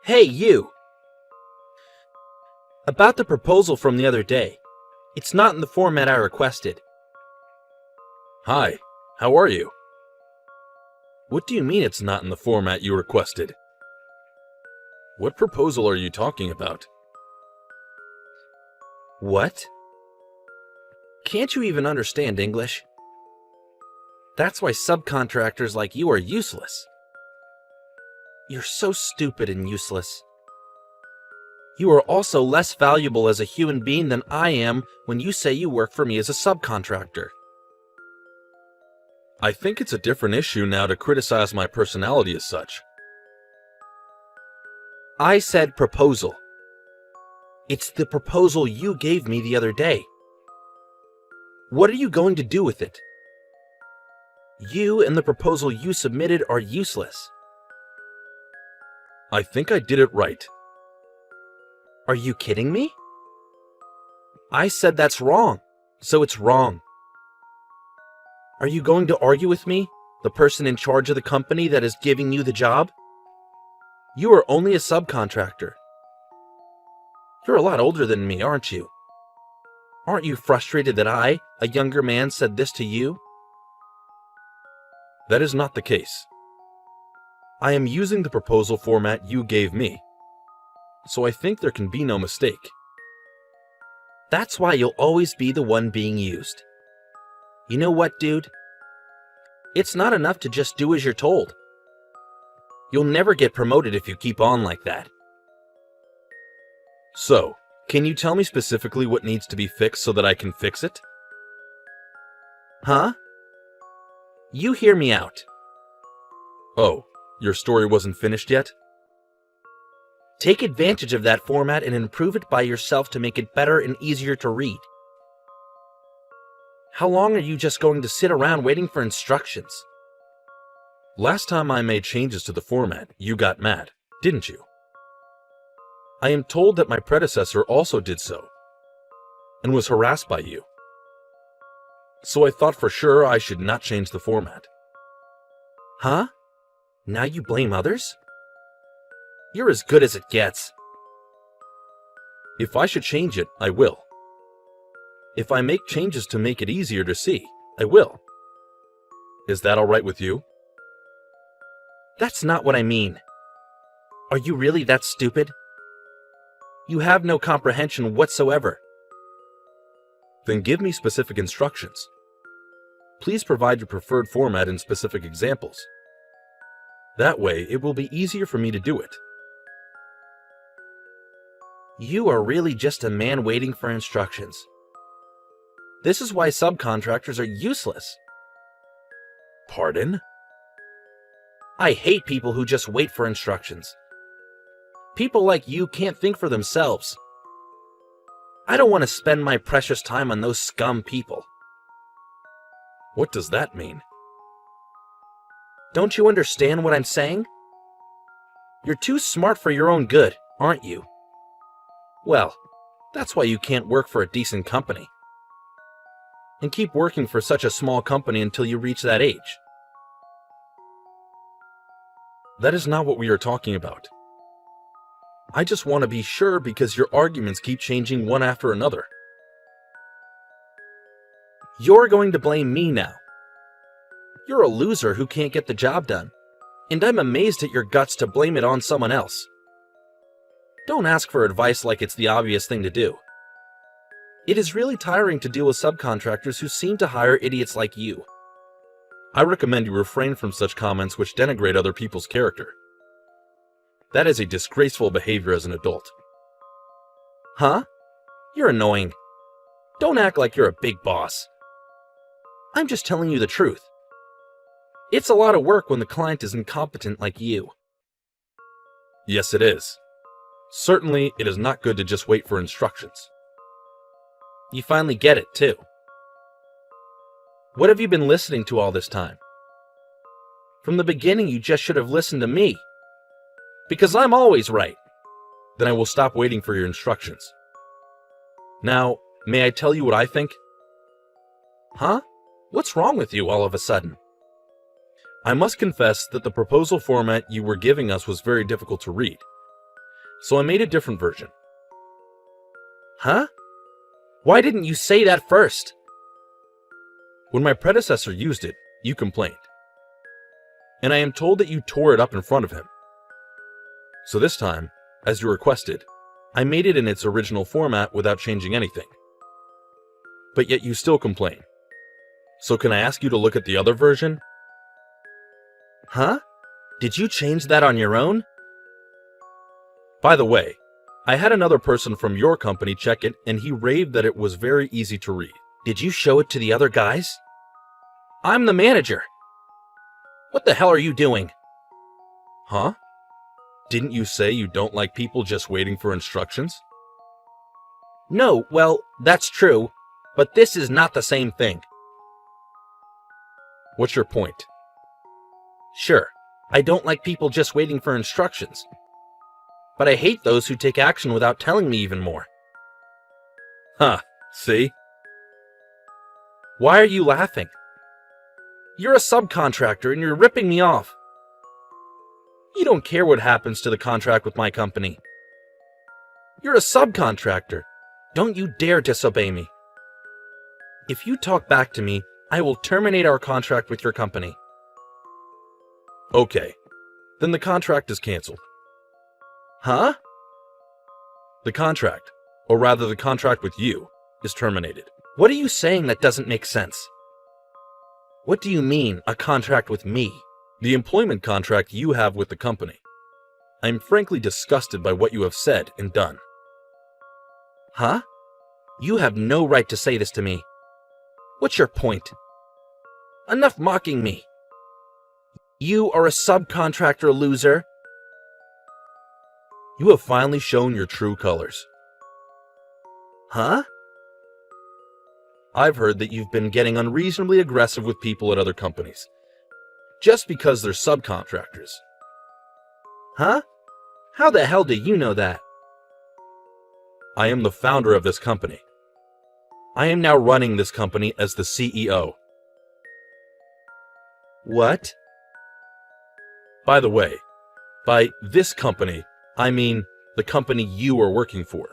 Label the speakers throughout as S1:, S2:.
S1: Hey, you! About the proposal from the other day. It's not in the format I requested.
S2: Hi, how are you?
S1: What do you mean it's not in the format you requested?
S2: What proposal are you talking about?
S1: What? Can't you even understand English? That's why subcontractors like you are useless. You're so stupid and useless. You are also less valuable as a human being than I am when you say you work for me as a subcontractor.
S2: I think it's a different issue now to criticize my personality as such.
S1: I said proposal. It's the proposal you gave me the other day. What are you going to do with it? You and the proposal you submitted are useless.
S2: I think I did it right.
S1: Are you kidding me? I said that's wrong, so it's wrong. Are you going to argue with me, the person in charge of the company that is giving you the job? You are only a subcontractor. You're a lot older than me, aren't you? Aren't you frustrated that I, a younger man, said this to you?
S2: That is not the case. I am using the proposal format you gave me, so I think there can be no mistake.
S1: That's why you'll always be the one being used. You know what, dude? It's not enough to just do as you're told. You'll never get promoted if you keep on like that.
S2: So, can you tell me specifically what needs to be fixed so that I can fix it?
S1: Huh? You hear me out.
S2: Oh, your story wasn't finished yet?
S1: Take advantage of that format and improve it by yourself to make it better and easier to read. How long are you just going to sit around waiting for instructions?
S2: Last time I made changes to the format, you got mad, didn't you? I am told that my predecessor also did so, and was harassed by you. So I thought for sure I should not change the format.
S1: Huh? Now you blame others? You're as good as it gets.
S2: If I should change it, I will. If I make changes to make it easier to see, I will. Is that all right with you?
S1: That's not what I mean. Are you really that stupid? You have no comprehension whatsoever.
S2: Then give me specific instructions. Please provide your preferred format and specific examples. That way, it will be easier for me to do it.
S1: You are really just a man waiting for instructions. This is why subcontractors are useless.
S2: Pardon?
S1: I hate people who just wait for instructions. People like you can't think for themselves. I don't want to spend my precious time on those scum people.
S2: What does that mean?
S1: Don't you understand what I'm saying? You're too smart for your own good, aren't you? Well, that's why you can't work for a decent company. And keep working for such a small company until you reach that age.
S2: That is not what we are talking about. I just want to be sure because your arguments keep changing one after another.
S1: You're going to blame me now. You're a loser who can't get the job done, and I'm amazed at your guts to blame it on someone else. Don't ask for advice like it's the obvious thing to do. It is really tiring to deal with subcontractors who seem to hire idiots like you.
S2: I recommend you refrain from such comments which denigrate other people's character. That is a disgraceful behavior as an adult.
S1: Huh? You're annoying. Don't act like you're a big boss. I'm just telling you the truth. It's a lot of work when the client is incompetent like you.
S2: Yes, it is. Certainly, it is not good to just wait for instructions.
S1: You finally get it, too. What have you been listening to all this time? From the beginning, you just should have listened to me. Because I'm always right.
S2: Then I will stop waiting for your instructions. Now, may I tell you what I think?
S1: Huh? What's wrong with you all of a sudden?
S2: I must confess that the proposal format you were giving us was very difficult to read. so I made a different version.
S1: Huh? Why didn't you say that first?
S2: When my predecessor used it, you complained. And I am told that you tore it up in front of him. So this time, as you requested, I made it in its original format without changing anything. But yet you still complain. So can I ask you to look at the other version?
S1: Huh? Did you change that on your own?
S2: By the way, I had another person from your company check it and he raved that it was very easy to read.
S1: Did you show it to the other guys? I'm the manager. What the hell are you doing?
S2: Huh? Didn't you say you don't like people just waiting for instructions?
S1: No, well, that's true, but this is not the same thing.
S2: What's your point?
S1: Sure, I don't like people just waiting for instructions. But I hate those who take action without telling me even more.
S2: Huh, see?
S1: Why are you laughing? You're a subcontractor and you're ripping me off. You don't care what happens to the contract with my company. You're a subcontractor. Don't you dare disobey me. If you talk back to me, I will terminate our contract with your company.
S2: Okay, then the contract is canceled.
S1: Huh?
S2: The contract, or rather the contract with you, is terminated.
S1: What are you saying that doesn't make sense? What do you mean, a contract with me?
S2: The employment contract you have with the company. I am frankly disgusted by what you have said and done.
S1: Huh? You have no right to say this to me. What's your point? Enough mocking me. You are a subcontractor, loser.
S2: You have finally shown your true colors.
S1: Huh?
S2: I've heard that you've been getting unreasonably aggressive with people at other companies, just because they're subcontractors.
S1: Huh? How the hell do you know that?
S2: I am the founder of this company. I am now running this company as the CEO.
S1: What?
S2: By the way, by this company, I mean the company you are working for.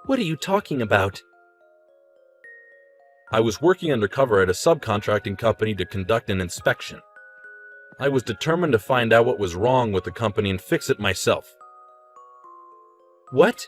S1: What are you talking about?
S2: I was working undercover at a subcontracting company to conduct an inspection. I was determined to find out what was wrong with the company and fix it myself.
S1: What?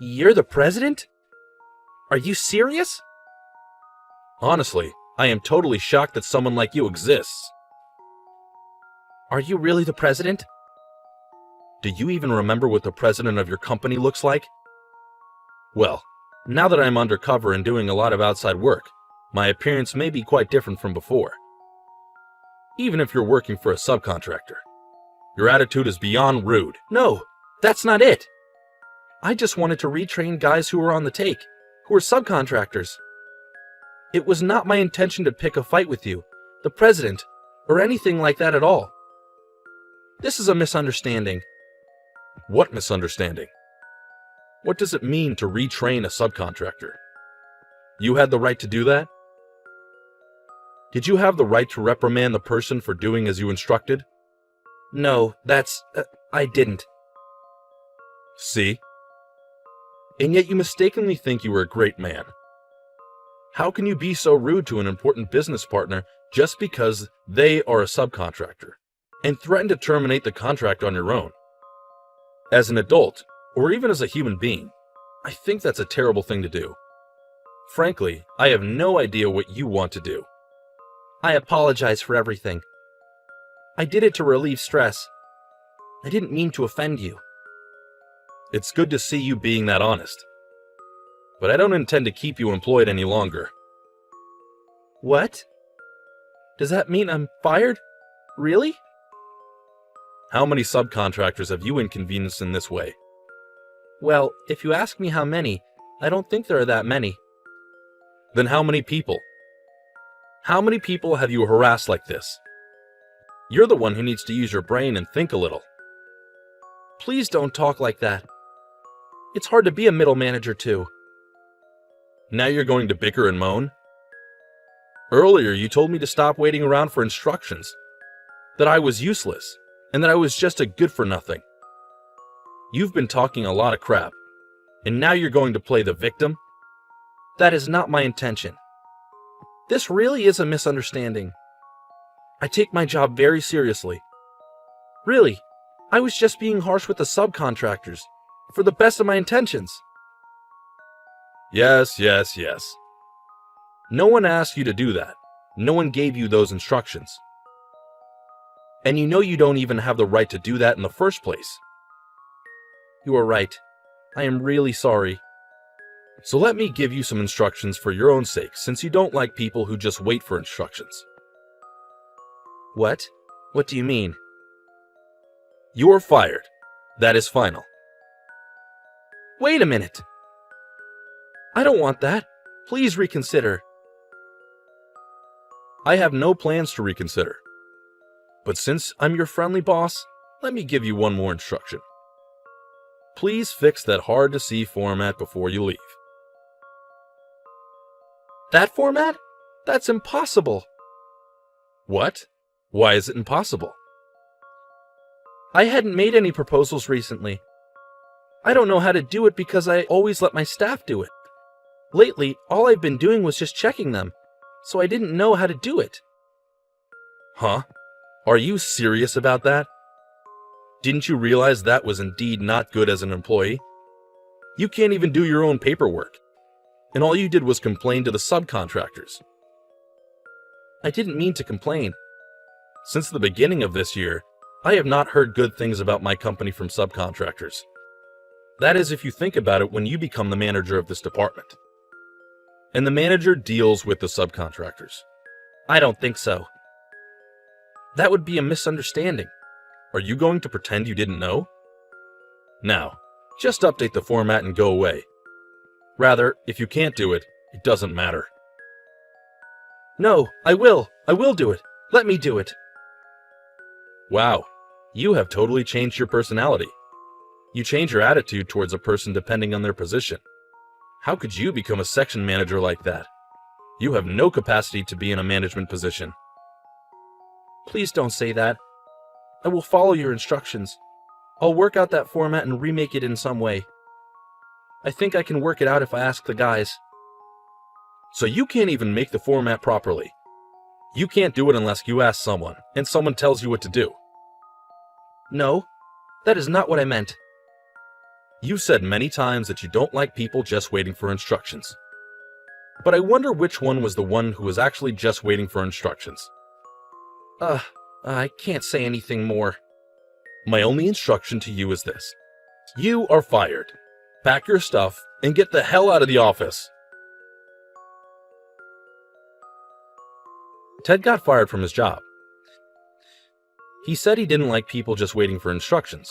S1: You're the president? Are you serious?
S2: Honestly, I am totally shocked that someone like you exists.
S1: Are you really the president?
S2: Do you even remember what the president of your company looks like? Well, now that I'm undercover and doing a lot of outside work, my appearance may be quite different from before. Even if you're working for a subcontractor, your attitude is beyond rude.
S1: No, that's not it. I just wanted to retrain guys who were on the take, who were subcontractors. It was not my intention to pick a fight with you, the president, or anything like that at all. This is a misunderstanding.
S2: What misunderstanding? What does it mean to retrain a subcontractor? You had the right to do that? Did you have the right to reprimand the person for doing as you instructed?
S1: No, I didn't.
S2: See? And yet you mistakenly think you were a great man. How can you be so rude to an important business partner just because they are a subcontractor, and threaten to terminate the contract on your own? As an adult, or even as a human being, I think that's a terrible thing to do. Frankly, I have no idea what you want to do.
S1: I apologize for everything. I did it to relieve stress. I didn't mean to offend you.
S2: It's good to see you being that honest. But I don't intend to keep you employed any longer.
S1: What? Does that mean I'm fired? Really?
S2: How many subcontractors have you inconvenienced in this way?
S1: Well, if you ask me how many, I don't think there are that many.
S2: Then how many people? How many people have you harassed like this? You're the one who needs to use your brain and think a little.
S1: Please don't talk like that. It's hard to be a middle manager too.
S2: Now you're going to bicker and moan? Earlier you told me to stop waiting around for instructions, that I was useless, and that I was just a good-for-nothing. You've been talking a lot of crap, and now you're going to play the victim?
S1: That is not my intention. This really is a misunderstanding. I take my job very seriously. Really, I was just being harsh with the subcontractors, for the best of my intentions.
S2: Yes. No one asked you to do that. No one gave you those instructions. And you know you don't even have the right to do that in the first place.
S1: You are right. I am really sorry.
S2: So let me give you some instructions for your own sake, since you don't like people who just wait for instructions.
S1: What? What do you mean?
S2: You are fired. That is final.
S1: Wait a minute. I don't want that. Please reconsider.
S2: I have no plans to reconsider. But since I'm your friendly boss, let me give you one more instruction. Please fix that hard-to-see format before you leave.
S1: That format? That's impossible.
S2: What? Why is it impossible?
S1: I hadn't made any proposals recently. I don't know how to do it because I always let my staff do it. Lately, all I've been doing was just checking them, so I didn't know how to do it.
S2: Huh? Are you serious about that? Didn't you realize that was indeed not good as an employee? You can't even do your own paperwork. And all you did was complain to the subcontractors.
S1: I didn't mean to complain.
S2: Since the beginning of this year, I have not heard good things about my company from subcontractors. That is if you think about it when you become the manager of this department. And the manager deals with the subcontractors.
S1: I don't think so. That would be a misunderstanding.
S2: Are you going to pretend you didn't know? Now, just update the format and go away. Rather, if you can't do it, it doesn't matter.
S1: No, I will. I will do it. Let me do it.
S2: Wow, you have totally changed your personality. You change your attitude towards a person depending on their position. How could you become a section manager like that? You have no capacity to be in a management position.
S1: Please don't say that. I will follow your instructions. I'll work out that format and remake it in some way. I think I can work it out if I ask the guys.
S2: So you can't even make the format properly. You can't do it unless you ask someone, and someone tells you what to do.
S1: No, that is not what I meant.
S2: You said many times that you don't like people just waiting for instructions. But I wonder which one was the one who was actually just waiting for instructions.
S1: I can't say anything more.
S2: My only instruction to you is this. You are fired. Pack your stuff and get the hell out of the office. Ted got fired from his job. He said he didn't like people just waiting for instructions.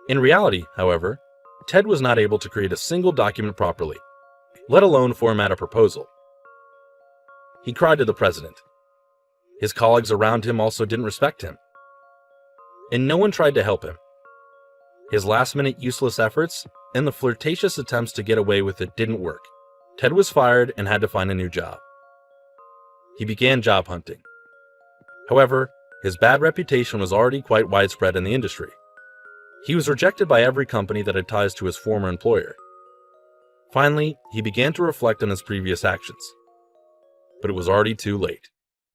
S2: In reality, however, Ted was not able to create a single document properly, let alone format a proposal. He cried to the president. His colleagues around him also didn't respect him. And no one tried to help him. His last-minute useless efforts and the flirtatious attempts to get away with it didn't work. Ted was fired and had to find a new job. He began job hunting. However, his bad reputation was already quite widespread in the industry. He was rejected by every company that had ties to his former employer. Finally, he began to reflect on his previous actions. But it was already too late.